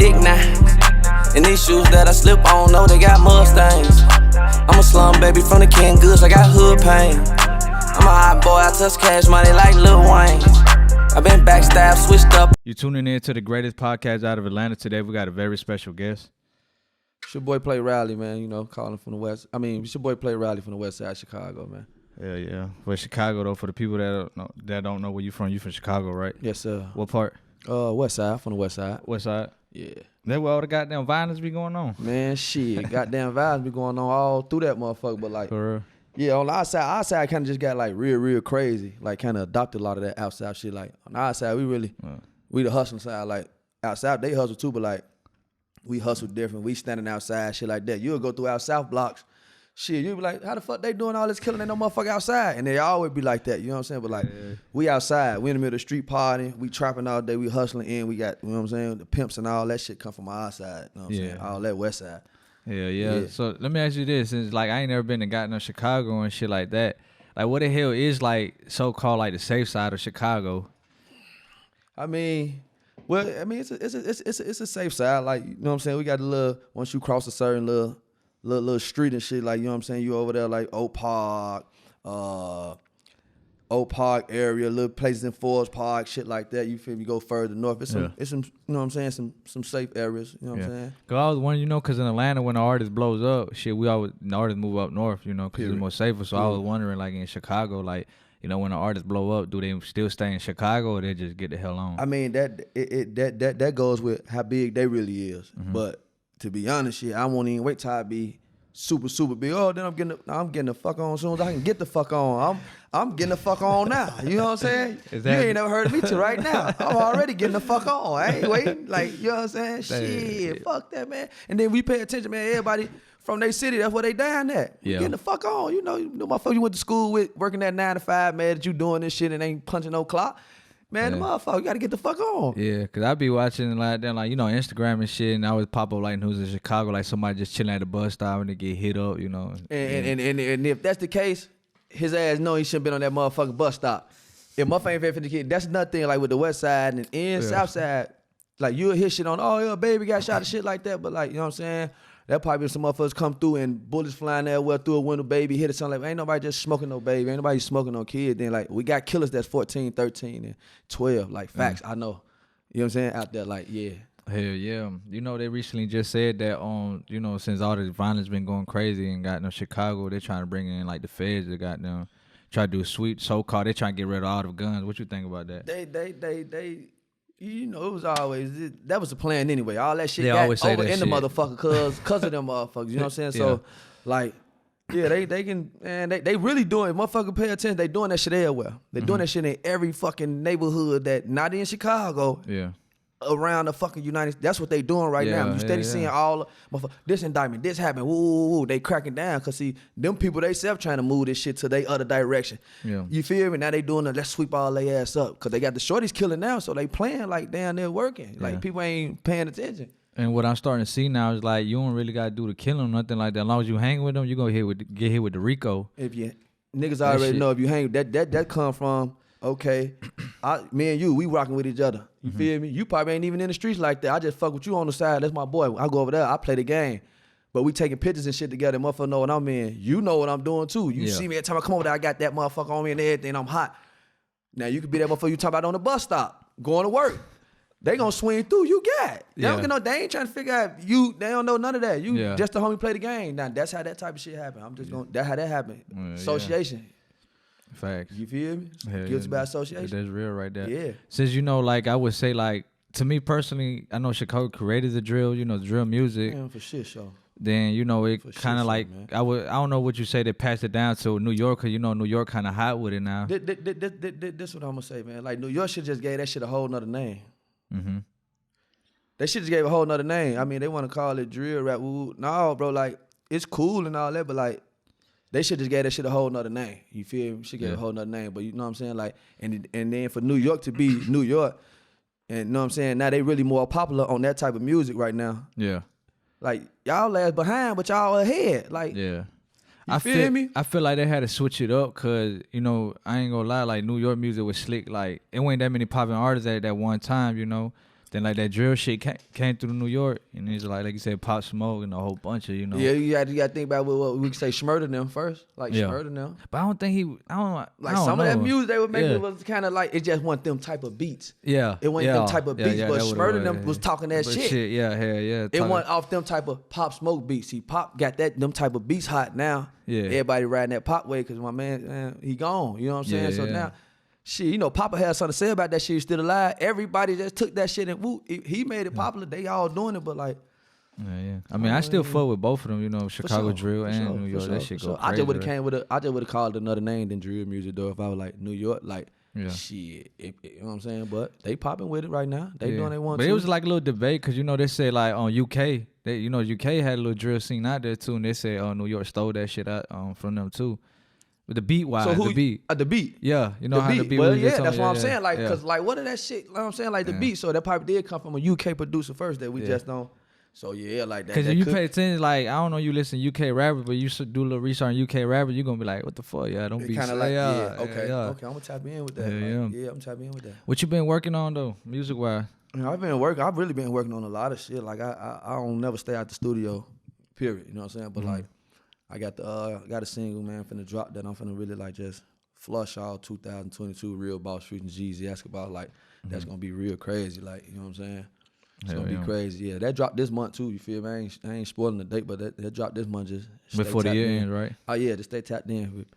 dick now. And these shoes that I slip on, know they got mud stains. I'm a slum baby from the canned goods, I got hood pain. I'm a hot boy, I touch cash money like Lil Wayne. I been backstabbed, switched up. You tuning in to the greatest podcast out of Atlanta today. We got a very special guest. It's your boy Play Riley, man. You know, calling from the west. It's your boy Play Riley from the west side of Chicago, man. Yeah. Well, Chicago though, for the people that don't know where you from Chicago, right? Yes, sir. What part? West side, from the west side. West side. Yeah. That's where all the goddamn violence be going on. Man, shit, goddamn vibes be going on all through that motherfucker. But like, For real. yeah, on the outside kind of just got like real crazy. Like kind of adopted a lot of that outside shit. Like on the outside, we the hustling side. Like outside, they hustle too, but like we hustle different. We standing outside, shit like that. You'll go through our south blocks. Shit, you be like, how the fuck they doing all this killing? Ain't no motherfucker outside. And they always be like that, you know what I'm saying? But like, we outside, we in the middle of the street partying, we trapping all day, we hustling in, we got, you know what I'm saying? The pimps and all that shit come from our side, you know what I'm saying? All that west side. Yeah. So let me ask you this, since like I ain't never been to goddamn Chicago and shit like that. Like what the hell is like so-called like the safe side of Chicago? It's a safe side. Like, you know what I'm saying? We got the little, once you cross a certain little street and shit, like, you know what I'm saying? You over there like Oak Park area, little places in Forest Park, shit like that. You feel me? Go further north. It's some, you know what I'm saying? Some safe areas. You know what I'm saying? Cause I was wondering, cause in Atlanta when the artist blows up, shit, the artists move up north, cause it's more safer. So I was wondering, like in Chicago, like, when the artists blow up, do they still stay in Chicago or they just get the hell on? That goes with how big they really is. Mm-hmm. But to be honest, shit, I won't even wait till I be super big. Oh, then I'm getting the fuck on as soon as I can get the fuck on. I'm getting the fuck on now. You know what I'm saying? You ain't never heard of me till right now. I'm already getting the fuck on. I ain't waiting. Like, you know what I'm saying? Shit, fuck that, man. And then we pay attention, man. Everybody from their city, that's where they down at. Yeah. Getting the fuck on. You know motherfucker you went to school with, working that 9 to 5, man, that you doing this shit and ain't punching no clock. Man, the motherfucker, you gotta get the fuck on. Yeah, cause I be watching like Instagram and shit, and I always pop up like news in Chicago, like somebody just chilling at the bus stop and they get hit up, And if that's the case, his ass know he shouldn't been on that motherfucking bus stop. If motherfucker ain't fit the kid, that's nothing like with the west side and in south side, like you'll hear shit on, oh yeah, baby got shot and shit like that, but like, you know what I'm saying? That probably some motherfuckers come through and bullets flying everywhere through a window, baby, hit it, something like, ain't nobody just smoking no baby, ain't nobody smoking no kid. Then like, we got killers that's 14, 13, and 12, like facts, I know. You know what I'm saying? Out there, like, yeah. Hell yeah. They recently just said that since all the violence been going crazy in goddamn Chicago, they're trying to bring in like the feds that goddamn try to do a sweep so-called, they trying to get rid of all the guns. What you think about that? They it was always, that was the plan anyway. All that shit they got over in the motherfucker cause of them motherfuckers. You know what I'm saying? So, like, yeah, they can, man, they really doing, motherfucker pay attention, they doing that shit everywhere. They doing that shit in every fucking neighborhood that not in Chicago. Yeah. Around the fucking United States. That's what they doing right now. You steady seeing all, this indictment, this happened, woo, they cracking down. Cause see, them people they self trying to move this shit to their other direction. Yeah. You feel me? Now they doing let's sweep all their ass up. Cause they got the shorties killing now, so they playing like damn they're working. Like people ain't paying attention. And what I'm starting to see now is like you don't really gotta do the killing, nothing like that. As long as you hang with them, you gonna get hit with the RICO. If you niggas already know if you hang that come from, okay, me and you, we rocking with each other. You feel me? You probably ain't even in the streets like that. I just fuck with you on the side. That's my boy. I go over there. I play the game. But we taking pictures and shit together. Motherfucker know what I'm in. You know what I'm doing too. You see me every time I come over there, I got that motherfucker on me and everything. I'm hot. Now you could be that motherfucker you talk about on the bus stop, going to work. They gonna swing through. You got. They don't know. They ain't trying to figure out you. They don't know none of that. You just the homie play the game. Now that's how that type of shit happen. I'm just going. That's how that happen. Association. Facts. You feel me? Guilty by association. That's real right there. Yeah. Since like I would say like to me personally, I know Chicago created the drill, the drill music. Yeah, for shit, sure. Then it kind of like man. I don't know what you say they passed it down to New York, cause New York kind of hot with it now. This what I'm gonna say, man. Like New York should just gave that shit a whole nother name. Mm-hmm. They should just gave a whole nother name. I mean, they want to call it drill rap. No, bro, like it's cool and all that, but like. They should just gave that shit a whole nother name. You feel me? Should get a whole nother name. But you know what I'm saying? Like, and then for New York to be New York, and you know what I'm saying? Now they really more popular on that type of music right now. Yeah. Like, y'all last behind, but y'all ahead. Like, yeah. You feel me? I feel like they had to switch it up because, I ain't gonna lie, like New York music was slick. Like, it wasn't that many popping artists at that one time, Then like that drill shit came through New York, and it's like you said, Pop Smoke and a whole bunch of Yeah, you got to think about what we could say. Schmurder them first, like Schmurder them. But I don't think I don't some know. of that music they were making was kind of like it just wasn't them type of beats. Yeah, it wasn't them type of beats, but Schmurder them was talking that shit. Yeah, yeah. It wasn't off them type of Pop Smoke beats. See, Pop got them type of beats hot now. Yeah, everybody riding that Pop way because my man, he gone. You know what I'm saying? So now. Shit, you know, Papa had something to say about that shit. He's still alive. Everybody just took that shit and woo, he made it popular. They all doing it, but like, yeah. I mean, I still fuck with both of them. You know, Chicago drill and New York. That shit go crazy. I just would have came with I just would have called it another name than drill music though. If I was like New York, like shit, you know what I'm saying? But they popping with it right now. They doing they want. But it was like a little debate because you know they said like on UK, UK had a little drill scene out there too, and they said New York stole that shit out from them too. But the beat wise, the beat. The beat. Yeah, you know how the beat was. Well, yeah, that's what I'm saying. Like, cause like what of that shit, you know what I'm saying? Like the beat. So that probably did come from a UK producer first that we just don't. So yeah, like that. Cause if you pay attention, like I don't know, you listen to UK rapper, but you should do a little research on UK rapper, you're gonna be like, what the fuck? Yeah, don't be kind of like okay, I'm gonna tap in with that. I'm tapping in with that. What you been working on though, music wise? I've really been working on a lot of shit. Like I don't never stay out the studio, period. You know what I'm saying? But like. I got a single, man, finna drop that. I'm finna really like just flush all 2022 Real Boss Street and Jeezy Basketball. Like that's gonna be real crazy. Like, you know what I'm saying? It's gonna be crazy. Yeah, that dropped this month too. You feel me? I ain't spoiling the date, but that dropped this month. Just before the year ends, right? Oh yeah, just stay tapped in.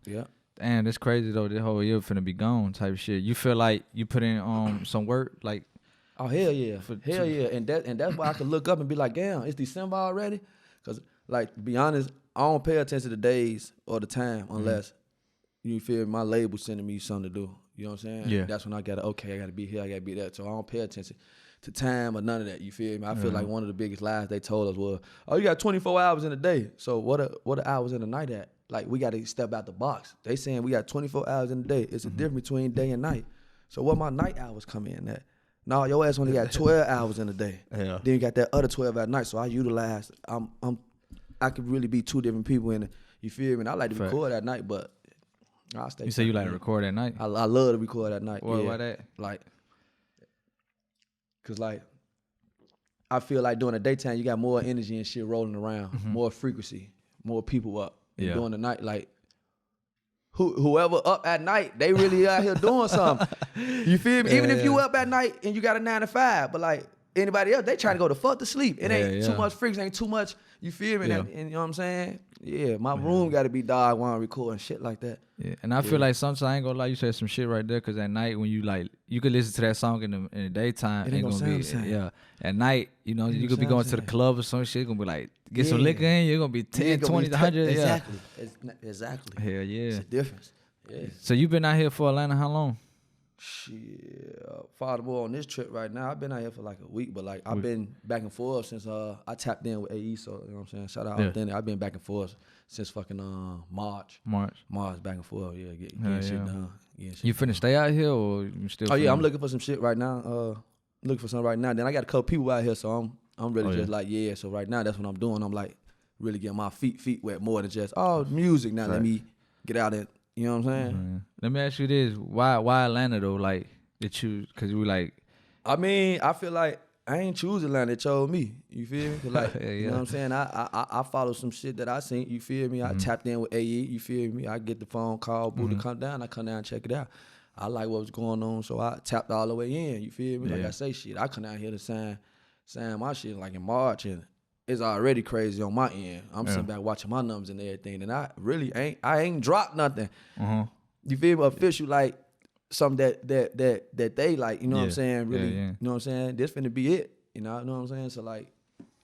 Yeah. Damn, that's crazy though. This whole year finna be gone type shit. You feel like you put in some work, like? Oh hell yeah, and that's why I could look up and be like, damn, it's December already, cause. Like, to be honest, I don't pay attention to the days or the time unless, you feel my label sending me something to do. You know what I'm saying? Yeah. That's when I got to be here, I got to be there. So I don't pay attention to time or none of that. You feel me? I feel like one of the biggest lies they told us was, oh, you got 24 hours in a day. So what are hours in the night at? Like, we got to step out the box. They saying we got 24 hours in a day. It's a difference between day and night. So what my night hours come in at? No, your ass only got 12 hours in a day. Yeah. Then you got that other 12 at night. So I utilize, I could really be two different people in it. You feel me? And I like to record at night, but I'll stay. You say you like to record at night? I love to record at night. Why that? Like, cause like, I feel like during the daytime you got more energy and shit rolling around, more frequency, more people up. And during the night, like, whoever up at night, they really out here doing something. You feel me? Even if you up at night and you got a 9 to 5, but like anybody else, they trying to go to fuck to sleep. It ain't too much freaks, ain't too much. You feel me? And you know what I'm saying? Yeah, my room got to be dark while I'm recording shit like that. Yeah, and I feel like sometimes I ain't gonna lie, you said some shit right there, cause at night when you like, you could listen to that song in the daytime, it ain't gonna be the same. At night, you know, you could be going to the club or some shit, gonna be like, get some liquor in, you're gonna be 10, 20, 100. Exactly. Exactly. Hell yeah. It's a difference. Yeah. So you been out here for Atlanta how long? Shit, Fatherboy on this trip right now. I've been out here for like a week, but like I've been back and forth since I tapped in with AE. So you know what I'm saying. Shout out Authentic. I've been back and forth since fucking March back and forth. Yeah, getting shit done. You finna stay out here or you still? Oh yeah, I'm looking for some shit right now. Looking for something right now. Then I got a couple people out here, so I'm really just like So right now that's what I'm doing. I'm like really getting my feet wet more than just music. Now let me get out and. You know what I'm saying? Mm-hmm. Let me ask you this: Why Atlanta though? Like, did you? Cause we like. I mean, I feel like I ain't choose Atlanta. It chose me. You feel me? Like, you know what I'm saying? I follow some shit that I seen. You feel me? I tapped in with AE. You feel me? I get the phone call, boo, to come down. I come down and check it out. I like what was going on, so I tapped all the way in. You feel me? Like I say, shit. I come down here to sign my shit like in March and. It's already crazy on my end. I'm sitting back watching my numbers and everything, and I really ain't dropped nothing. You feel me? Official like something that they like. You know what I'm saying? Really, you know what I'm saying? This finna be it. You know what I'm saying? So like,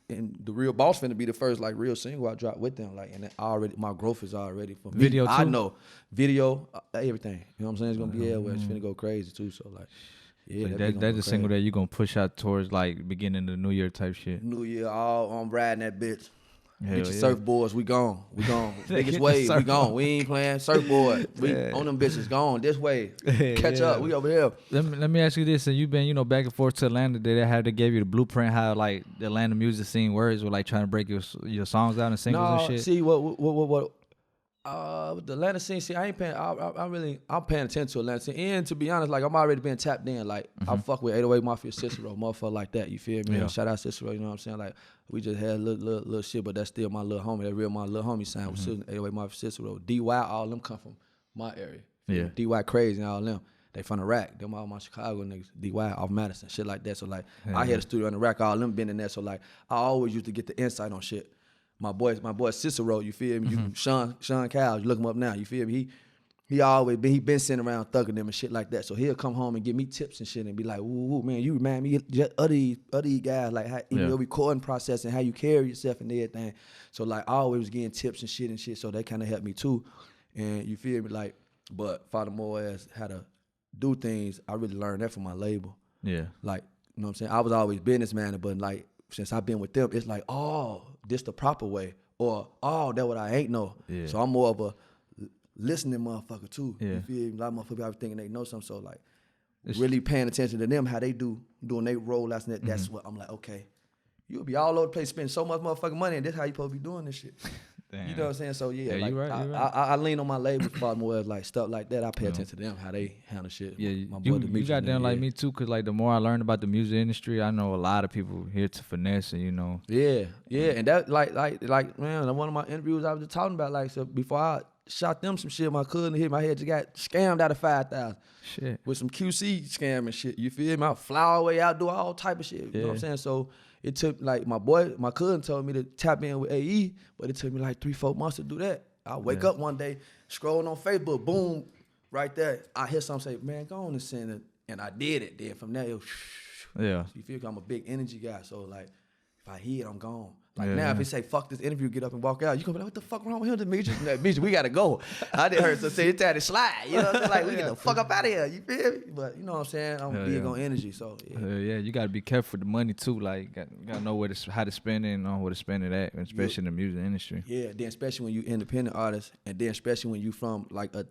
and the Real Boss finna be the first like real single I dropped with them. Like, and already my growth is already for me. Video too? I know video, everything. You know what I'm saying? It's gonna be everywhere. It's finna go crazy too. So like. Yeah, so that's a single that you gonna push out towards like beginning of the New Year type shit. New Year, I'm riding that bitch. Hell Get your surfboards, we gone. Biggest wave, we gone. We ain't playing surfboard. We on them bitches, gone this way. Catch up, we over here. Let me ask you this: and you've been, back and forth to Atlanta. Did they gave you the blueprint how like the Atlanta music scene works, with like trying to break your songs out and singles and shit? See what With the Atlanta scene, see, I ain't paying. I'm paying attention to Atlanta scene. And to be honest, like I'm already been tapped in. Like I fuck with 808 Mafia, Cicero, motherfucker like that. You feel me? Yeah. Shout out Cicero. You know what I'm saying? Like we just had little shit, but that's still my little homie. That real my little homie sound with 808 Mafia, Cicero, DY. All them come from my area. Yeah. DY Crazy and all them. They from the rack. Them all my Chicago niggas. DY off Madison, shit like that. So like I had a studio in the rack. All them been in there. So like I always used to get the insight on shit. My boy Cicero, you feel me? You Sean Cowles, you look him up now, you feel me? He been sitting around thugging them and shit like that. So he'll come home and give me tips and shit and be like, ooh, man, you remind me of other guys, like how even your recording process and how you carry yourself and everything. So like I always was getting tips and shit, so they kind of helped me too. And you feel me? Like, but furthermore as how to do things, I really learned that from my label. Yeah. Like, you know what I'm saying? I was always businessman, but like since I've been with them, it's like, oh, this the proper way, or oh, that what I ain't know. Yeah. So I'm more of a listening motherfucker too. Yeah. You feel me? A lot of motherfuckers be thinking they know something. So like, really paying attention to them, how they doing their role. That's what I'm like. Okay, you'll be all over the place spending so much motherfucking money, and this how you supposed to be doing this shit. Damn. You know what I'm saying? So yeah, like, you right. I lean on my label far more as like stuff like that. I pay attention to them, how they handle shit. Yeah, my boy, you got them like me too, cause like the more I learn about the music industry, I know a lot of people here to finesse, and you know. Yeah, and that like man, one of my interviews I was just talking about, like, so before I shot them some shit, my cousin hit my head just got scammed out of 5,000. Shit. With some QC scam and shit. You feel me? I fly away out, do all type of shit. You know what I'm saying? So it took like my cousin told me to tap in with AE, but it took me like 3-4 months to do that. I wake up one day, scrolling on Facebook, boom, right there. I hear something say, man, go on and send it. And I did it. Then from there, it was, you feel me? I'm a big energy guy. So like, if I hear it, I'm gone. Like now, if it say, fuck this interview, get up and walk out, you gonna be like, what the fuck wrong with him, Demetrius? We gotta go. I didn't heard so say it's time to slide. You know what I'm saying? Like, we get the fuck up out of here. You feel me? But you know what I'm saying? I'm big on energy, so yeah, you gotta be careful with the money too. Like, you gotta know how to spend it and know where to spend it at, especially in the music industry. Yeah, then especially when you independent artist, and then especially when you from like a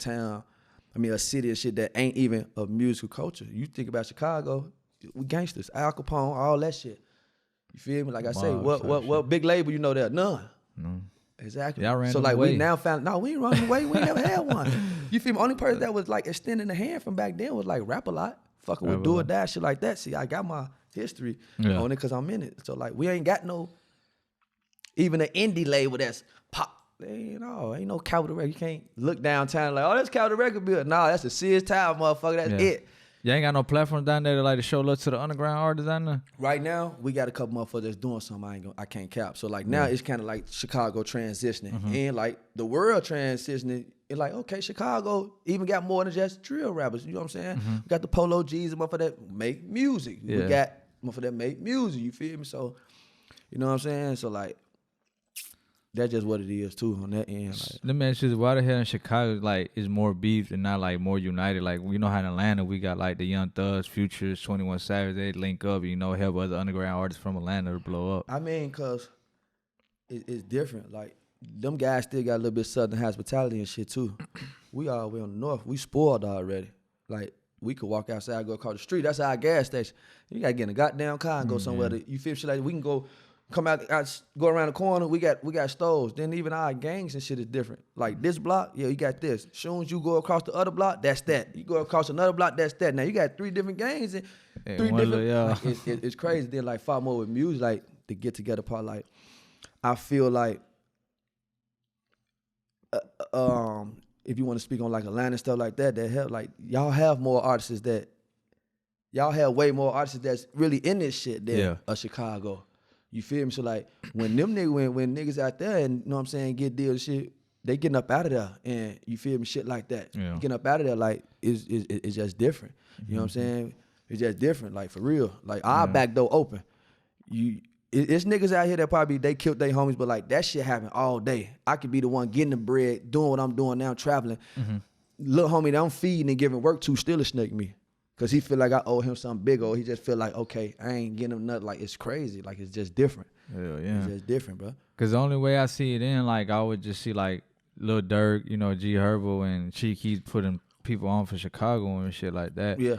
city of shit that ain't even a musical culture. You think about Chicago, we gangsters, Al Capone, all that shit. You feel me? Like I say, what big label you know there? None. No. Exactly. Y'all ran away. We now found, no, we ain't running away. We ain't never had one. You feel me? Only person that was like extending the hand from back then was like Rap A Lot. Fucking with Do or Die, shit like that. See, I got my history on it because I'm in it. So like, we ain't got no, even an indie label that's pop. Ain't no Capital Record. You can't look downtown like, oh, that's Capital Record build. No, that's a Sears Tower, motherfucker. That's it. You ain't got no platform down there to like to show love to the underground artists down there? Right now, we got a couple motherfuckers that's doing something I can't cap. So like now it's kind of like Chicago transitioning. And like the world transitioning. It's like, okay, Chicago even got more than just drill rappers. You know what I'm saying? We got the Polo G's and motherfucker that make music. We got motherfucker that make music. You feel me? So, you know what I'm saying? So like, that's just what it is too on that end. Like, let me ask you, why the hell in Chicago like is more beef and not like more united? Like, you know how in Atlanta we got like the Young Thugs, Futures, 21 Savage, they link up, you know, help other underground artists from Atlanta to blow up. I mean, cause it's different. Like them guys still got a little bit of Southern hospitality and shit too. We all the way on the north. We spoiled already. Like we could walk outside, go across the street. That's our gas station. You gotta get in a goddamn car and go somewhere. You feel shit like we can go. Come out, go around the corner. We got stores. Then even our gangs and shit is different. Like this block, you got this. As soon as you go across the other block, that's that. You go across another block, that's that. Now you got 3 different gangs and 3 different. Like, it's crazy. Then like far more with music, like the get together part. Like I feel like, if you want to speak on like Atlanta and stuff like that, that help. Like y'all have more artists y'all have way more artists that's really in this shit than Chicago. You feel me? So like when niggas out there and you know what I'm saying get deal and shit, they getting up out of there and you feel me, shit like that. Yeah. Getting up out of there like it's just different. You know what I'm saying? It's just different, like for real. Like our back door open. It's niggas out here that probably they killed their homies, but like that shit happen all day. I could be the one getting the bread, doing what I'm doing now, traveling. Little homie that I'm feeding and giving work to still a snake me. Cause he feel like I owe him something big, or he just feel like, okay, I ain't getting him nothing. Like it's crazy, like it's just different. Hell yeah, it's just different, bro. Cause the only way I see it in, like I would just see like Lil Durk, you know, G Herbo and Cheek, he's putting people on for Chicago and shit like that. Yeah,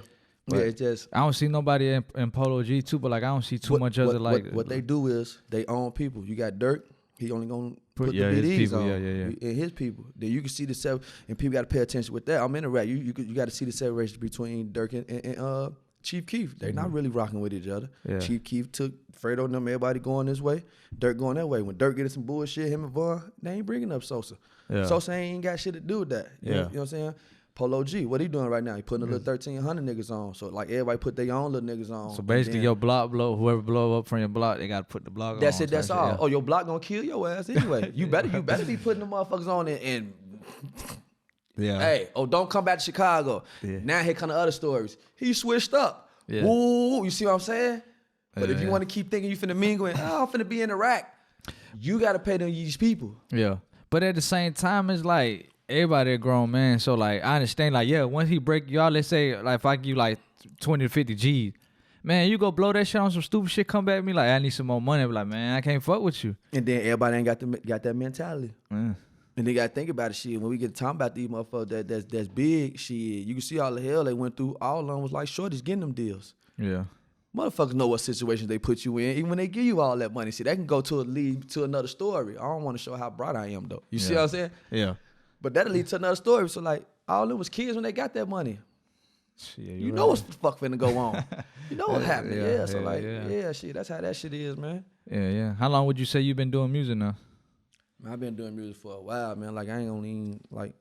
but it's just I don't see nobody in Polo G too, but like I don't see too much other like what they do is they own people. You got Durk, He only gonna put the his BDs people, on. yeah. And his people. Then you can see the and people got to pay attention with that. I'm in the rap. You got to see the separation between Dirk and Chief Keef. They're not really rocking with each other. Yeah. Chief Keef took Fredo and them, everybody going this way. Dirk going that way. When Dirk getting some bullshit, him and Vaughn, they ain't bringing up Sosa. Yeah. Sosa ain't got shit to do with that. You know what I'm saying? Polo G, what he doing right now? He putting a little 1,300 niggas on. So like everybody put their own little niggas on. So basically, your block whoever blow up from your block, they got to put the block on. That's it. That's all. Oh, your block gonna kill your ass anyway. You better be putting the motherfuckers on it and. Yeah. Hey, don't come back to Chicago. Yeah. Now here come the other stories. He switched up. Yeah. Ooh, you see what I'm saying? But if you want to keep thinking you finna mingle and I'm finna be in the rack, you gotta pay them these people. Yeah. But at the same time, it's like everybody a grown man. So like I understand, like, yeah, once he break y'all, let's say like if I give you like 20 to 50 G's, man, you go blow that shit on some stupid shit, come back to me like I need some more money. Be like, man, I can't fuck with you. And then everybody ain't got that mentality. Mm. And they gotta think about it, shit. When we get talking about these motherfuckers that's big, shit, you can see all the hell they went through. All of them was like shorties getting them deals. Yeah. Motherfuckers know what situations they put you in, even when they give you all that money. See, they can go to lead to another story. I don't want to show how bright I am, though. You see what I'm saying? Yeah. But that'll lead to another story. So, like, all of them was kids when they got that money. Yeah, You know what's the fuck finna go on. You know what's happening. Yeah, Yeah, so, like, yeah. shit, that's how that shit is, man. Yeah. How long would you say you been doing music now? Man, I've been doing music for a while, man. Like, I ain't gonna even, like,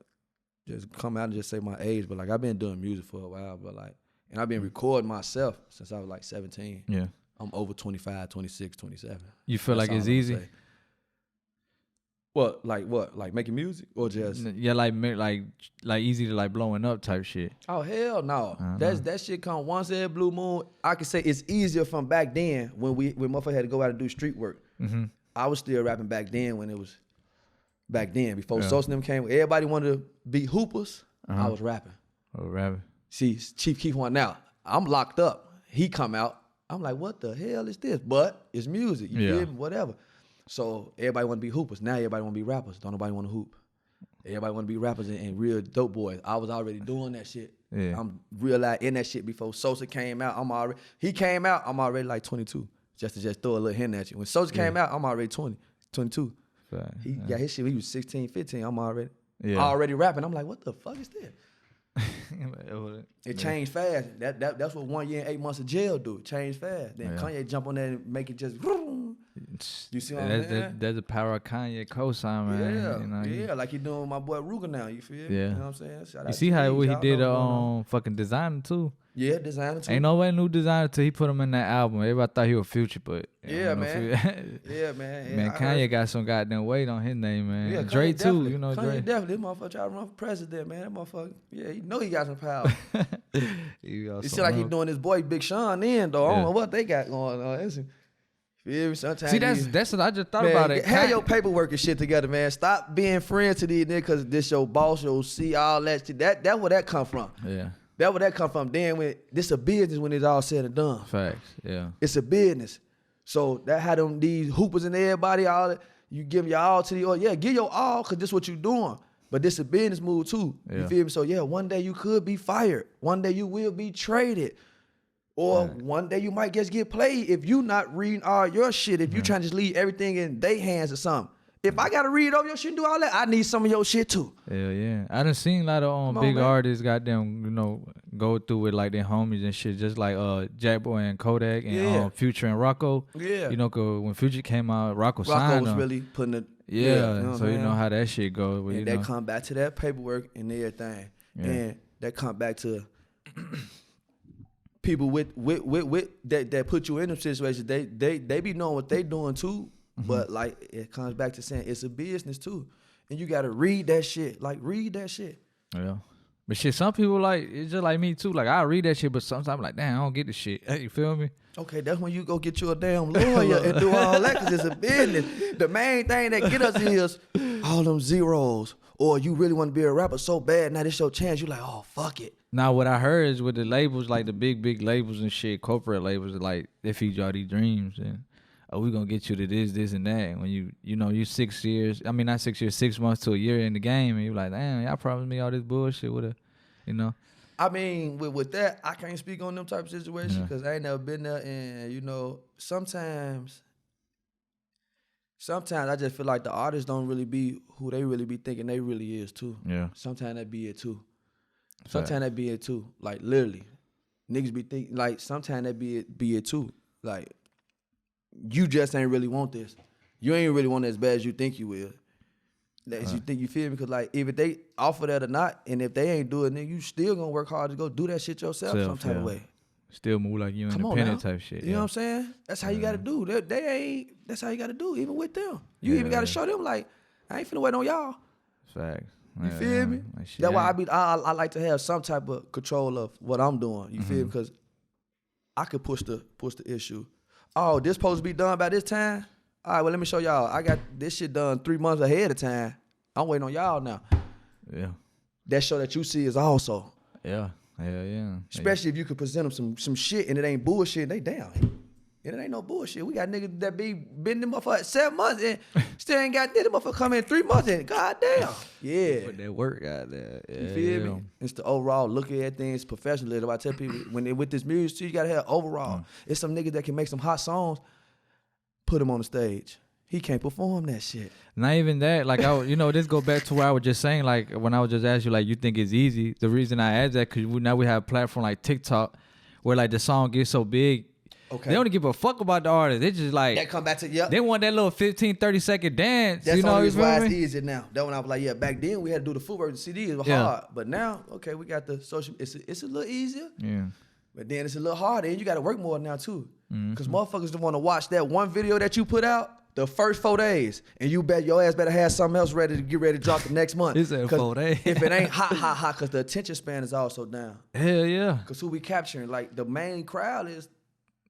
just come out and just say my age. But, like, I've been doing music for a while. But, like, and I've been recording myself since I was, like, 17. Yeah. I'm over 25, 26, 27. You feel That's like it's all I'm easy? saying. What? Like making music or just? Yeah, like easy to like blowing up type shit. Oh hell no! That shit come once every blue moon. I can say it's easier from back then when motherfucker had to go out and do street work. Mm-hmm. I was still rapping back then when it was back then before Sosa and them came. Everybody wanted to be hoopers. I was rapping. Oh, rapping. See, Chief Keef went out. I'm locked up. He come out. I'm like, what the hell is this? But it's music. You feel me? Whatever. So everybody want to be hoopers. Now everybody want to be rappers. Don't nobody want to hoop. Everybody want to be rappers and real dope boys. I was already doing that shit. Yeah. I'm real live in that shit before Sosa came out. He came out, I'm already like 22. Just to throw a little hint at you. When Sosa came out, I'm already 22. Right. He got his shit, he was 16, 15. I'm already rapping. I'm like, what the fuck is this? It changed fast. That's what 1 year and 8 months of jail do. It changed fast. Then Kanye jump on there and make it just. You see what I'm saying? That's the power of Kanye cosign, man. Yeah, you know, like he doing with my boy Ruger now. You feel? Yeah. You know what I'm saying? Shout You out see to how G's. he Y'all did know what's going on. fucking designer too. Yeah, designer too. Ain't nobody knew designer till he put him in that album. Everybody thought he was Future, but Yeah, man. Yeah, man, Yeah, Kanye got some goddamn weight on his name, man. Yeah, Dre Kanye too, definitely. you know. Kanye Dre. definitely. This motherfucker try to run for president, man. That motherfucker. Yeah, he know he got some power. You see, like he doing his boy Big Sean in though. I don't know what they got going on. Feel me? Sometimes See, that's what I just thought about it. Have your paperwork and shit together, man. Stop being friends to these niggas because this your boss, your see all that shit. That where that come from. Yeah. That where that come from. Then when this a business when it's all said and done. Facts. Yeah. It's a business. So that had them these hoopers and everybody all that. You give your all to the give your all because this what you doing. But this a business move too. You feel me? So yeah, one day you could be fired. One day you will be traded. Or one day you might just get played if you not reading all your shit. If you trying to just leave everything in their hands or something. If I gotta read over your shit and do all that, I need some of your shit too. Hell yeah. I done seen a lot of big artists goddamn, go through with like their homies and shit, just like Jack Boy and Kodak and Future and Rocco. Yeah. You know, 'cause when Future came out, Rocco signed was him. really putting it. So you know how that shit goes. But, and that come back to that paperwork and everything. Yeah. And that come back to people with that put you in them situations. They be knowing what they doing too. But like it comes back to saying it's a business too, and you gotta read that shit. Like read that shit. Yeah, but shit, some people like it's just like me too. Like I read that shit, but sometimes I'm like, damn, I don't get the shit. Hey, you feel me? Okay, that's when you go get you a damn lawyer and do all that because it's a business. The main thing that get us is all them zeros. Or you really want to be a rapper so bad, now this your chance. You like, oh fuck it. Now what I heard is with the labels, like the big labels and shit, corporate labels, like they feed you all these dreams and. Oh, we gonna get you to this, and that. And when you 6 years, I mean not 6 years, 6 months to a year in the game, and you're like, damn, y'all promised me all this bullshit with I mean, with that, I can't speak on them type of situations because I ain't never been there. And sometimes sometimes I just feel like the artists don't really be who they really be thinking they really is too. Yeah. Sometimes that be it too. Fact. Sometimes that be it too. Like literally, niggas be thinking like sometimes that be it too. Like you just ain't really want this. You ain't really want it as bad as you think you will. As you think, you feel me? Because like if they offer that or not, and if they ain't do it, then you still gonna work hard to go do that shit yourself some type of way. Still move like you Come independent type shit. You know what I'm saying? That's how you gotta do. They ain't. That's how you gotta do. Even with them, you even gotta show them like I ain't finna wait on y'all. Facts. You feel me? Like shit, That's why I like to have some type of control of what I'm doing. You feel me? Because I could push the issue. Oh, this supposed to be done by this time? All right, well, let me show y'all. I got this shit done 3 months ahead of time. I'm waiting on y'all now. Yeah. That show that you see is also. Yeah. Hell yeah. Especially if you could present them some shit and it ain't bullshit, they down. And it ain't no bullshit. We got niggas that been them for 7 months and still ain't got this motherfucker come in 3 months and goddamn. Yeah. Put that work out there. Yeah, you feel me? It's the overall look at things professionally. I tell people when they with this music too, you gotta have overall. It's some niggas that can make some hot songs, put them on the stage. He can't perform that shit. Not even that. Like, this go back to what I was just saying. Like, when I was just asking you, like, you think it's easy. The reason I asked that, because now we have a platform like TikTok where, like, the song gets so big. Okay. They don't give a fuck about the artist. They just, like. They come back to, yep. They want that little 15, 30-second dance. That's the only reason why it's easier now. That when I was like, yeah, back then we had to do the full version CD. It was hard. But now, okay, we got the social. It's a little easier. Yeah. But then it's a little harder. And you got to work more now, too. Because motherfuckers don't want to watch that one video that you put out the first 4 days, and you bet your ass better have something else ready to get ready to drop the next month. He said 4 days. If it ain't hot, because the attention span is also down. Hell yeah. Because who we capturing? Like, the main crowd is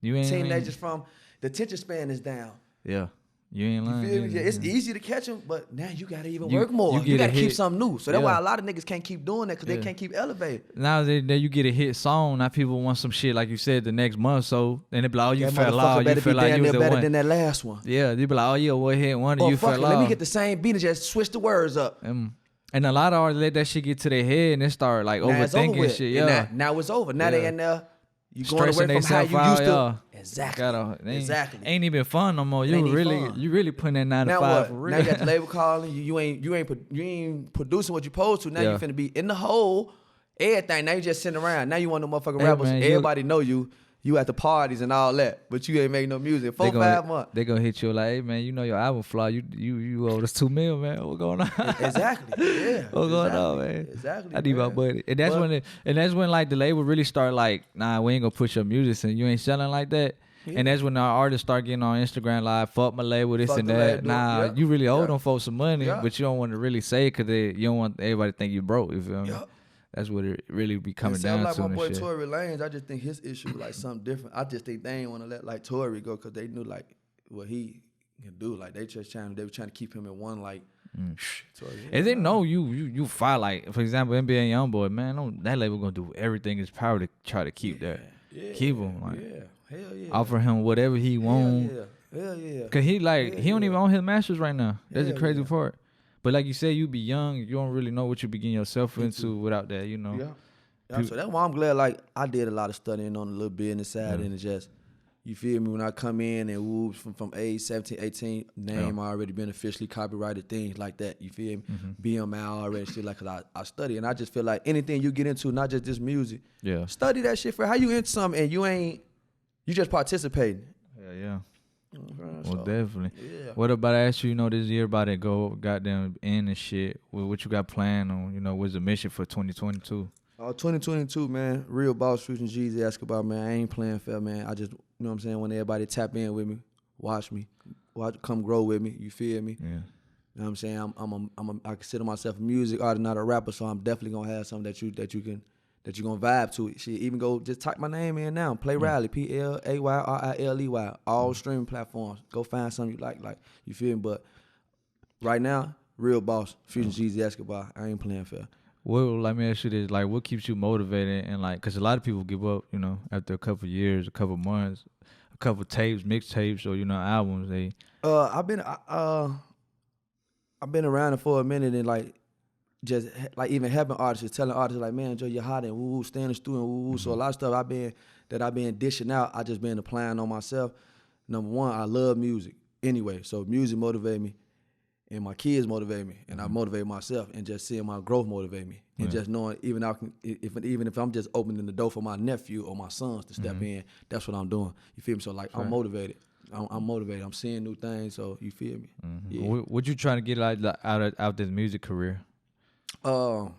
teenagers from, the attention span is down. Yeah. You ain't lying. Yeah, it's easy to catch them, but now you got to even work more. You got to keep something new. So that's why a lot of niggas can't keep doing that because they can't keep elevating. Now that you get a hit song, now people want some shit, like you said, the next month. So then they be like, oh, you fell off. You feel like you was the better one. than that last one. Yeah, they be like, oh, yeah, what hit one of you fell off. Let me get the same beat and just switch the words up. And a lot of artists let that shit get to their head and they start like overthinking shit. Yeah. Now it's over. Now they in there. You going away from how you used to. Exactly. Ain't even fun no more. You really putting that 9 to 5 for real. Now you got the label calling you. You ain't producing what you supposed to. Now you finna be in the hole. Everything. Now you just sitting around. Now you want the motherfucking rappers. Man, everybody know you. You at the parties and all that, but you ain't making no music. 4-5 months. They gonna hit you like, hey man, you know your album fly. You owe us $2 million, man. What going on? Exactly. Yeah. What's going on, man? Exactly. I need my money. And that's when like the label really start like, nah, we ain't gonna push your music and you ain't selling like that. Yeah. And that's when our artists start getting on Instagram live, fuck my label, this and that. Nah, you really owe them folks some money, but you don't want to really say it because you don't want everybody to think you broke. You feel me? That's what it really be coming down like to. Like my boy Tory Lanez, I just think his issue was like something different. I just think they ain't want to let like Tory go because they knew like what he can do. Like they were trying to keep him in one like. Tory, and they know you fight like, for example, NBA YoungBoy, man, that label gonna do everything in his power to try to keep keep him like. Hell yeah. Offer him whatever he want. Hell yeah. Cause he don't even own his masters right now. That's the crazy part. But like you said, you be young, you don't really know what you be getting yourself into without that, you know. Yeah. So that's why I'm glad like I did a lot of studying on the little business side and it just, you feel me, when I come in and woo from age 17, 18, name already been officially copyrighted, things like that, you feel me? BMI already, shit like, cause I study and I just feel like anything you get into, not just this music, study that shit for how you into something and you just participating. Yeah. Well, definitely. Yeah. What about I asked you, this year about it goddamn end and shit? What you got planned on, what's the mission for 2022? 2022, man. Real boss, Fusion Jeezy, ask about, man. I ain't playing fair, man. I just, what I'm saying, want everybody tap in with me, watch me, come grow with me, you feel me? Yeah. You know what I'm saying? I consider myself a music artist, not a rapper, so I'm definitely gonna have something that you're gonna vibe to. Shit, even go just type my name in now. Play Riley, PLAYRILEY, all streaming platforms. Go find something you like, you feel me? But right now, real boss, Fusion Jeezy Escobar. I ain't playing fair. Well, let me ask you this: like, what keeps you motivated? And like, cause a lot of people give up, after a couple of years, a couple of months, a couple of tapes, mixtapes, or albums. I've been around it for a minute and like. Just like even helping artists, telling artists like, man, Joe, you're hot and woo, stay in the studio and woo. So a lot of stuff I've been dishing out, I just been applying on myself. Number one, I love music. anyway. So music motivated me, and my kids motivate me, and I motivate myself, and just seeing my growth motivate me, and just knowing even if I'm just opening the door for my nephew or my sons to step in, that's what I'm doing. You feel me? So like I'm motivated. I'm motivated. I'm seeing new things. So you feel me? Yeah. What you trying to get out this music career? I'm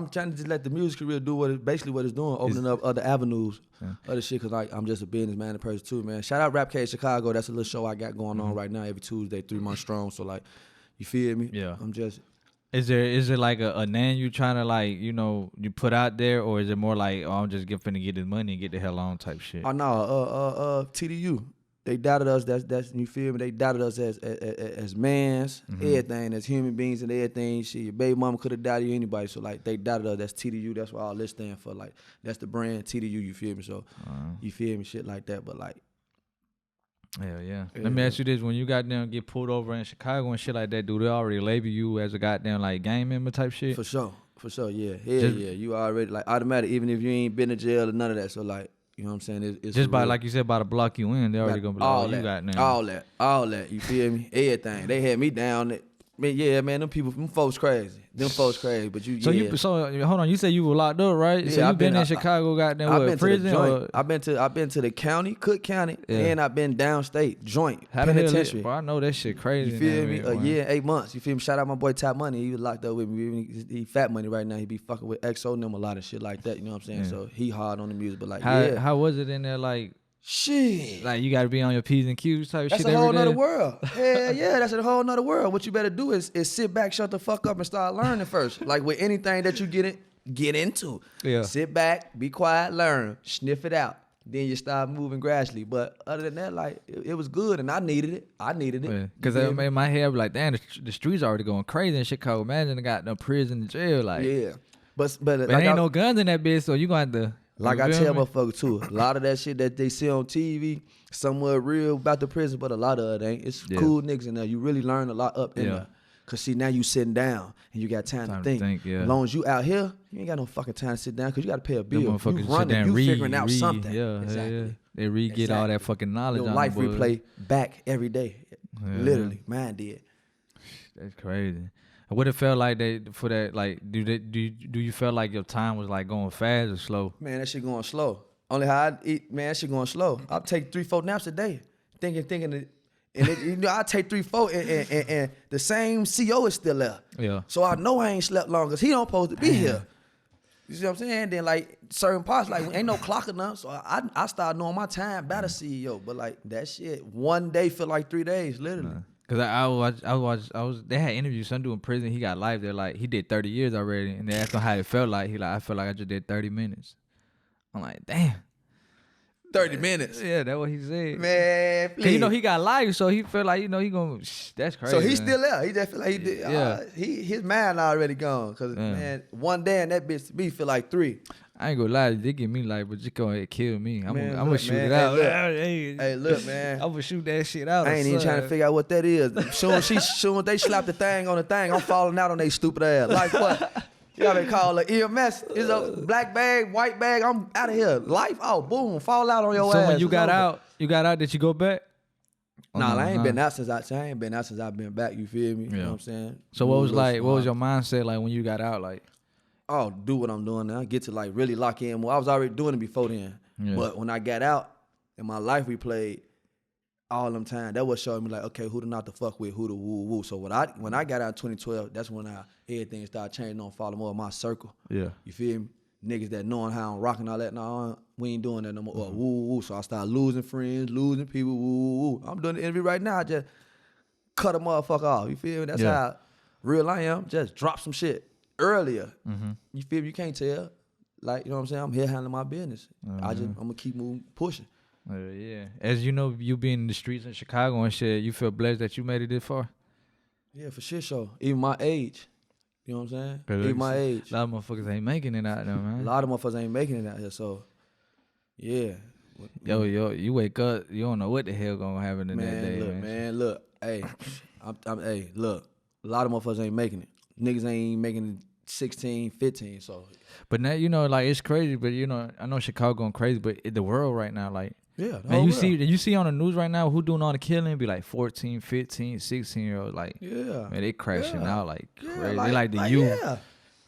trying to just let the music career do what it's doing, opening up other avenues, other shit. Cause like I'm just a businessman and person too, man. Shout out Rap Cage Chicago. That's a little show I got going on right now every Tuesday, 3 months strong. So like, you feel me? Yeah. I'm just. Is there like a name you trying to like you put out there, or is it more like I'm just finna get this money and get the hell on type shit? Oh no, TDU. They doubted us. That's you feel me? They doubted us as mans, everything, as human beings and everything. Shit, your baby mama could have doubted you, anybody. So like they doubted us. That's TDU. That's what all this stand for. Like that's the brand TDU. You feel me? So you feel me? Shit like that. But like, hell yeah. Let me ask you this: when you goddamn get pulled over in Chicago and shit like that, do they already label you as a goddamn like gang member type shit? For sure, yeah, yeah. You already like automatic, even if you ain't been in jail or none of that. So like. You know what I'm saying? It's just by, like you said, by the block you in, they already gonna be like, you got now. All that. You feel me? Everything. They had me down. Man, yeah, man, them folks crazy. But you, So hold on, you said you were locked up, right? Yeah, so you been in Chicago, goddamn, prison? Or? I've been to the county, Cook County, and I've been downstate, joint, How penitentiary. Bro, I know that shit crazy. You feel me? A year, 8 months. You feel me? Shout out my boy Top Money. He was locked up with me. He fat money right now. He be fucking with XO and them a lot of shit like that. You know what I'm saying? So he hard on the music, but like, how was it in there? Like. Shit. Like you gotta be on your P's and Q's type that's shit every day. That's a whole nother world. Hell yeah, that's a whole nother world. What you better do is sit back, shut the fuck up, and start learning first. Like with anything that you get into. Yeah. Sit back, be quiet, learn, sniff it out. Then you start moving gradually. But other than that, like it was good, and I needed it. Because in my head, like, damn, the streets already going crazy in Chicago. Imagine they got no prison and jail, like. Yeah. But like ain't no guns in that bitch, so you gonna have to. Like I tell motherfuckers too, a lot of that shit that they see on TV, somewhat real about the prison, but a lot of it ain't. It's cool niggas in there. You really learn a lot up in there. Cause see, now you sitting down and you got time to think. As long as you out here, you ain't got no fucking time to sit down because you got to pay a bill. You running, you figuring out something. Yeah, exactly. Yeah. They re-get all that fucking knowledge. Your life replay back every day. Literally, mine did. That's crazy. What it felt like for that, like, do you feel like your time was like going fast or slow? Man, that shit going slow. Only how I eat, man, that shit going slow. I'll take 3-4 naps a day, thinking, and I take 3-4, and the same CO is still there. Yeah. So I know I ain't slept long because he don't supposed to be here. You see what I'm saying? Then like certain parts, like ain't no clock enough, so I started knowing my time by the CEO. But like that shit, one day feel like 3 days, literally. Cause they had interviews. Some dude in prison, he got life there. Like he did 30 years already, and they asked him how it felt like. He like, I felt like I just did 30 minutes. I'm like, damn. 30 minutes. Yeah, that's what he said. Man, please. Cause he got life, so he feel like he gonna. That's crazy. So he's still there. He just feel like he did. Yeah. His mind already gone. Cause man, one day and that bitch to me feel like 3. I ain't gonna lie, they give me life, but just go ahead and kill me. I'm gonna shoot it out. Hey, look, man. I'm gonna shoot that shit out. I ain't even trying to figure out what that is. Soon they slap the thing on the thing, I'm falling out on they stupid ass. Like what? You know what they call it EMS. It's a black bag, white bag. I'm out of here. Life, oh, boom, fall out on your ass. So when you got out, did you go back? Nah, I ain't been out since I've been back. You feel me? You know what I'm saying? So what was your mindset like when you got out? Like, oh, do what I'm doing now. Get to like really lock in more. I was already doing it before then. Yeah. But when I got out and my life replayed all them time, that was showing me like, okay, who to not to fuck with, who to woo woo. So when I got out in 2012, that's when everything started changing on follow more of my circle. Yeah. You feel me? Niggas that knowing how I'm rocking all that, no, we ain't doing that no more. Or woo woo. So I started losing friends, losing people, woo woo. I'm doing the interview right now, I just cut a motherfucker off. You feel me? That's how real I am. Just drop some shit earlier. You feel me? You can't tell. Like, you know what I'm saying? I'm here handling my business. I'm gonna keep moving, pushing. Yeah. As you know, you being in the streets in Chicago and shit, you feel blessed that you made it this far? Yeah, for sure. Even my age. You know what I'm saying? Even my age. A lot of motherfuckers ain't making it out there, man. A lot of motherfuckers ain't making it out here, so yeah. Yo, you wake up, you don't know what the hell gonna happen in that day, man. Look, hey, look, a lot of motherfuckers ain't making it. Niggas ain't making it 16, 15, so. But now, you know, like, it's crazy, but, you know, I know Chicago going crazy, but the world right now, like, Yeah, the Man, whole you see on the news right now who doing all the killing be like 14, 15, 16-year-olds. Like, yeah, man, they crashing out like yeah, crazy. They like the youth. Yeah.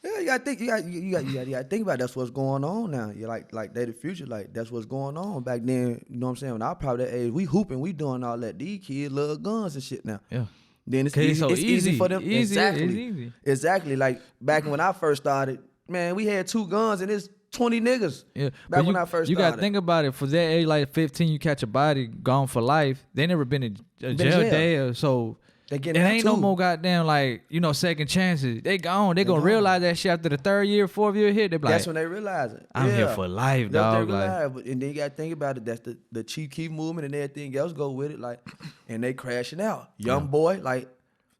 Yeah, you gotta think. You gotta think about that's what's going on now. You like they the future. Like that's what's going on. Back then, you know what I'm saying? When I was probably that age, we hooping, we doing all that. These kids love guns and shit now. Yeah. Then it's easy for them. Easy, exactly. it's easy. Exactly. Like back when I first started, man, we had 2 guns and it's 20 niggas. Yeah. Back when I first started. You gotta think about it. For that age, like 15, you catch a body gone for life. They never been in a jail day or so. It ain't no more goddamn like, you know, second chances. They gone. They gonna realize that shit after the 3rd year, 4th year hit. They be like, that's when they realize it. I'm here for life, dog. And then you gotta think about it. That's the Chief Keef movement and everything else go with it. Like, and they crashing out. Young boy, like,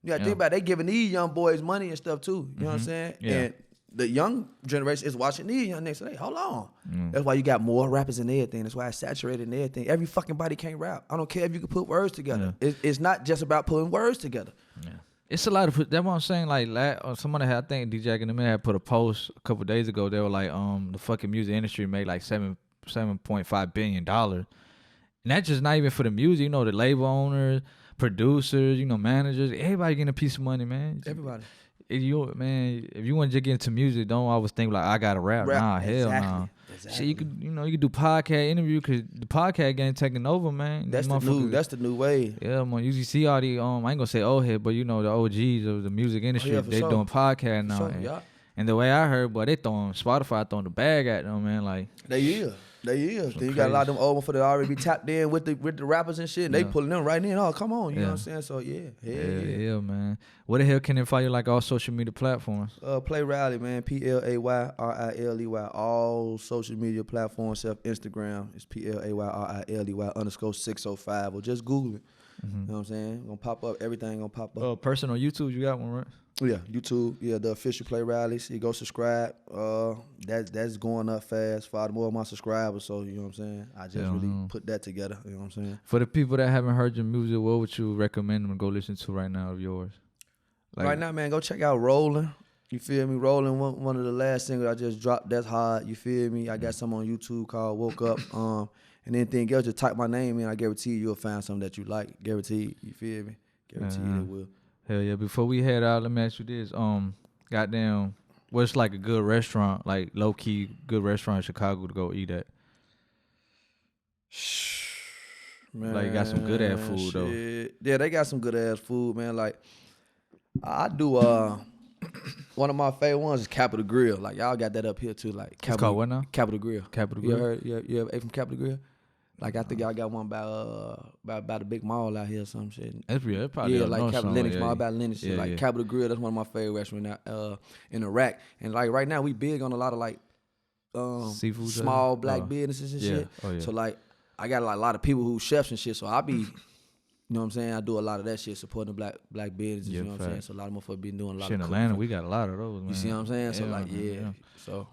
you gotta think about it. They giving these young boys money and stuff too. You know what I'm saying? Yeah. And the young generation is watching these young niggas. Hey, hold on. That's why you got more rappers and everything. That's why it's saturated and everything. Every fucking body can't rap. I don't care if you can put words together. It's not just about putting words together. Yeah. It's a lot of, that's what I'm saying. Like, somebody had, I think DJ and the Man had put a post a couple days ago. They were like, the fucking music industry made like $7.5 billion. And that's just not even for the music. You know, the label owners, producers, you know, managers, everybody getting a piece of money, man. Everybody. If you want to just get into music, don't always think like I gotta rap. Nah, hell no. Exactly. Shit, you could do podcast interview because the podcast game taking over, man. That's the new way. Yeah, man. You see all the I ain't gonna say old head, but you know the OGs of the music industry, they doing podcast now. And the way I heard, boy, they throwing the bag at them, man. Like They is. Then you got a lot of them old ones for the already be tapped in with the rappers and shit. And they pulling them right in. Oh, come on, you know what I'm saying? So yeah, man. Where the hell can they find you like all social media platforms? Play Riley, man. PLAYRILEY. All social media platforms, except Instagram. It's PLAYRILEY_605. Or just Google it. You know what I'm saying? Gonna pop up. Everything gonna pop up. Personal YouTube, you got one, right? Yeah, YouTube. Yeah, the official Play Riley. So you go subscribe. That's going up fast. Follow more of my subscribers. So you know what I'm saying. I just really put that together. You know what I'm saying. For the people that haven't heard your music, what would you recommend them to go listen to right now of yours? Like, right now, man, go check out Rollin'. You feel me? Rollin', one of the last singles I just dropped. That's hard. You feel me? I got some on YouTube called Woke Up. And anything else, just type my name in. I guarantee you'll find something that you like. Guaranteed. You feel me? Guarantee you will. Hell yeah. Before we head out, let me ask you this. Goddamn, what's like a good restaurant, like low key good restaurant in Chicago to go eat at? Man, like got some good ass food though. Yeah, they got some good ass food, man. Like I do one of my favorite ones is Capitol Grill. Like y'all got that up here too. Like it's called what now? Capitol Grill. Capitol Grill. You ever ate from Capitol Grill? Like I think y'all got one by the big mall out here or some shit. That's real. Probably like Capitol Lennox Mall, about Lennox shit. Like Capitol Grill, that's one of my favorite restaurants in Iraq. And like right now we big on a lot of like seafood, small black businesses and shit. Oh, yeah. So like I got like a lot of people who chefs and shit. So I be, you know what I'm saying? I do a lot of that shit, supporting black businesses. You know what I'm saying? So a lot of motherfuckers been doing a lot shit of in Atlanta. We got a lot of those, man. You see what I'm saying? So like so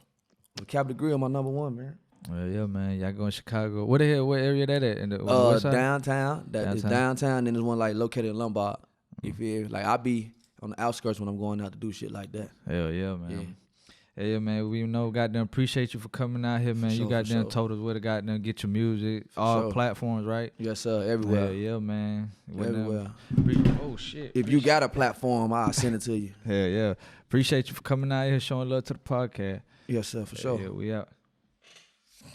Capitol Grill my number one, man. Well, yeah, man. Y'all go in Chicago. What area that at? In the Westside? Downtown. Is downtown. Then there's one like located in Lombard. You feel? Like I be on the outskirts when I'm going out to do shit like that. Hell yeah, man. Yeah, man. We know, goddamn, appreciate you for coming out here, man. You goddamn told us where to goddamn get your music, all platforms, right? Yes, sir. Everywhere. Yeah, man. Everywhere. Oh shit. If you got a platform, I'll send it to you. Hell yeah. Appreciate you for coming out here, showing love to the podcast. Yes, sir. For sure. Yeah, we out.